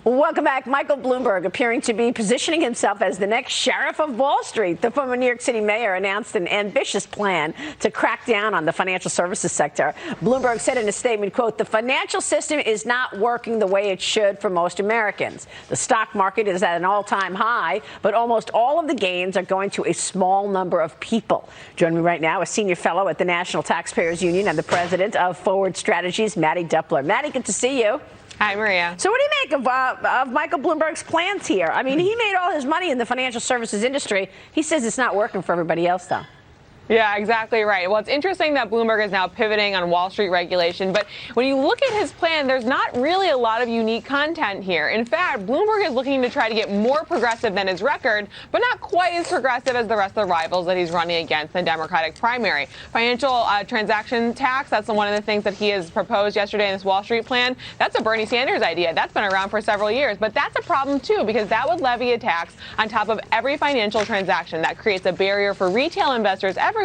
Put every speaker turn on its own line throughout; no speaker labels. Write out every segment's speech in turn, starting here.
Welcome back. Michael Bloomberg appearing to be positioning himself as the next sheriff of Wall Street. The former New York City mayor announced an ambitious plan to crack down on the financial services sector. Bloomberg said in a statement, quote, "The financial system is not working the way it should for most Americans. The stock market is at an all-time high, but almost all of the gains are going to a small number of people." Joining me right now, a senior fellow at the National Taxpayers Union and the president of Forward Strategies, Mattie Duppler. Mattie, good to see you.
Hi, Maria.
So what do you make of Michael Bloomberg's plans here? I mean, he made all his money in the financial services industry. He says it's not working for everybody else, though.
Yeah, exactly right. Well, it's interesting that Bloomberg is now pivoting on Wall Street regulation. But when you look at his plan, there's not really a lot of unique content here. In fact, Bloomberg is looking to try to get more progressive than his record, but not quite as progressive as the rest of the rivals that he's running against in the Democratic primary. Financial transaction tax, that's one of the things that he has proposed yesterday in this Wall Street plan. That's a Bernie Sanders idea. That's been around for several years. But that's a problem, too, because that would levy a tax on top of every financial transaction. That creates a barrier for retail investors everywhere,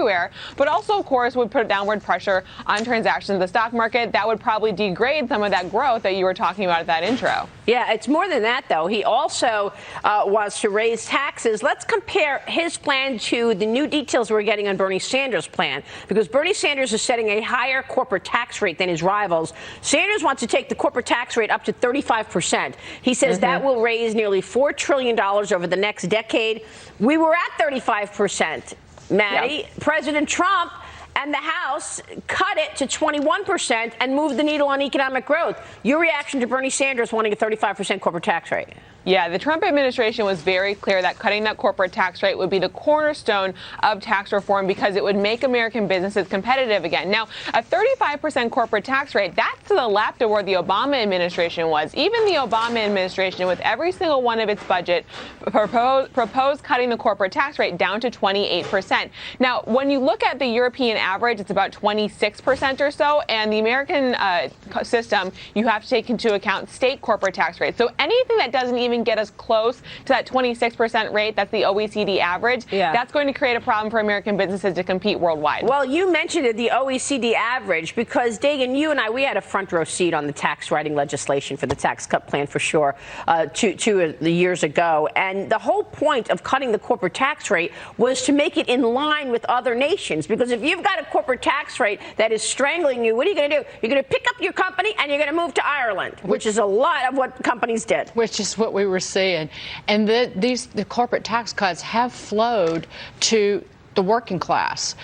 but also, of course, would put downward pressure on transactions in the stock market. That would probably degrade some of that growth that you were talking about at that intro.
Yeah, it's more than that, though. He also wants to raise taxes. Let's compare his plan to the new details we're getting on Bernie Sanders' plan, because Bernie Sanders is setting a higher corporate tax rate than his rivals. Sanders wants to take the corporate tax rate up to 35%. He says that will raise nearly $4 trillion over the next decade. We were at 35%. Mattie, yep. President Trump and the House cut it to 21% and moved the needle on economic growth. Your reaction to Bernie Sanders wanting a 35% corporate tax rate?
Yeah, the Trump administration was very clear that cutting that corporate tax rate would be the cornerstone of tax reform because it would make American businesses competitive again. Now, a 35% corporate tax rate, that's to the left of where the Obama administration was. Even the Obama administration, with every single one of its budget, proposed cutting the corporate tax rate down to 28%. Now, when you look at the European average, it's about 26% or so, and the American system, you have to take into account state corporate tax rates. So anything that doesn't even get us close to that 26% rate, that's the OECD average, that's going to create a problem for American businesses to compete worldwide.
Well, you mentioned it, the OECD average, because, Dagan, you and I, we had a front row seat on the tax writing legislation for the tax cut plan for sure 2 years ago. And the whole point of cutting the corporate tax rate was to make it in line with other nations. Because if you've got a corporate tax rate that is strangling you, what are you going to do? You're going to pick up your company and you're going to move to Ireland, which is a lot of what companies did.
Which is what we were seeing. And the corporate tax cuts have flowed to the working class,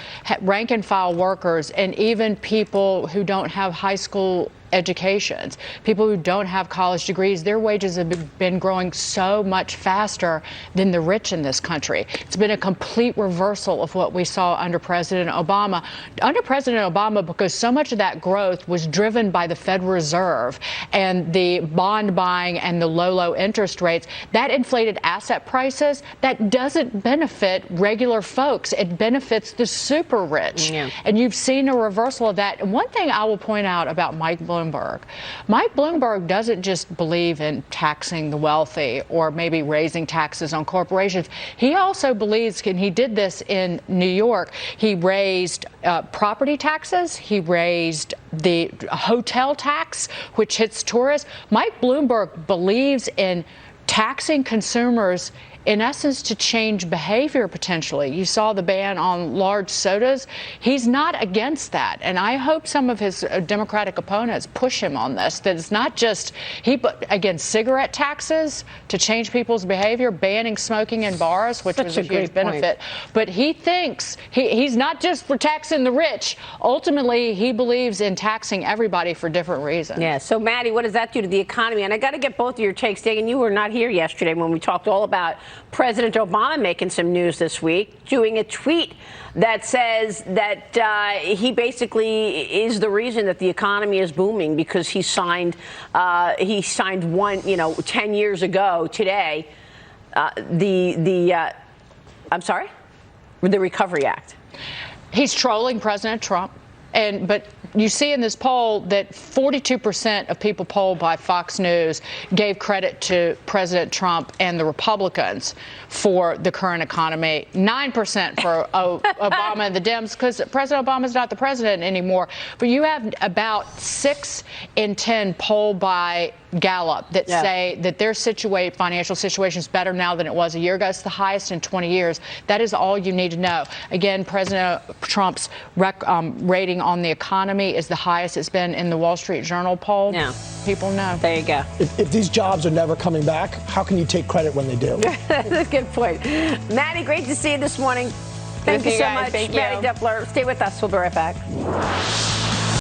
rank and file workers, and even people who don't have high school educations, people who don't have college degrees. Their wages have been growing so much faster than the rich in this country. It's been a complete reversal of what we saw under President Obama. Under President Obama, because so much of that growth was driven by the Federal Reserve and the bond buying and the low interest rates, that inflated asset prices. That doesn't benefit regular folks. It benefits the super rich. Yeah. And you've seen a reversal of that. And one thing I will point out about Mike Bloomberg doesn't just believe in taxing the wealthy or maybe raising taxes on corporations. He also believes, and he did this in New York, he raised property taxes. He raised the hotel tax, which hits tourists. Mike Bloomberg believes in taxing consumers, in essence, to change behavior potentially. You saw the ban on large sodas. He's not against that. And I hope some of his Democratic opponents push him on this, that it's not just, against cigarette taxes to change people's behavior, banning smoking in bars, which was a huge benefit. But he thinks he's not just for taxing the rich. Ultimately, he believes in taxing everybody for different reasons.
Yeah. So, Mattie, what does that do to the economy? And I got to get both of your takes. Dagan, you were not here yesterday when we talked all about President Obama making some news this week, doing a tweet that says that he basically is the reason that the economy is booming because he signed 10 years ago today, the Recovery Act.
He's trolling President Trump. But you see in this poll that 42% of people polled by Fox News gave credit to President Trump and the Republicans for the current economy. 9% for Obama and the Dems, because President Obama is not the president anymore. But you have about 6 in 10 polled by Gallup that say that their financial situation is better now than it was a year ago. It's the highest in 20 years. That is all you need to know. Again, President Trump's rating on the economy is the highest it's been in the Wall Street Journal poll.
Yeah.
People know.
There you go.
If these jobs are never coming back, how can you take credit when they do?
That's a good point. Mattie, great to see you this morning. Thank you so much, Mattie Duppler. Stay with us. We'll be right back.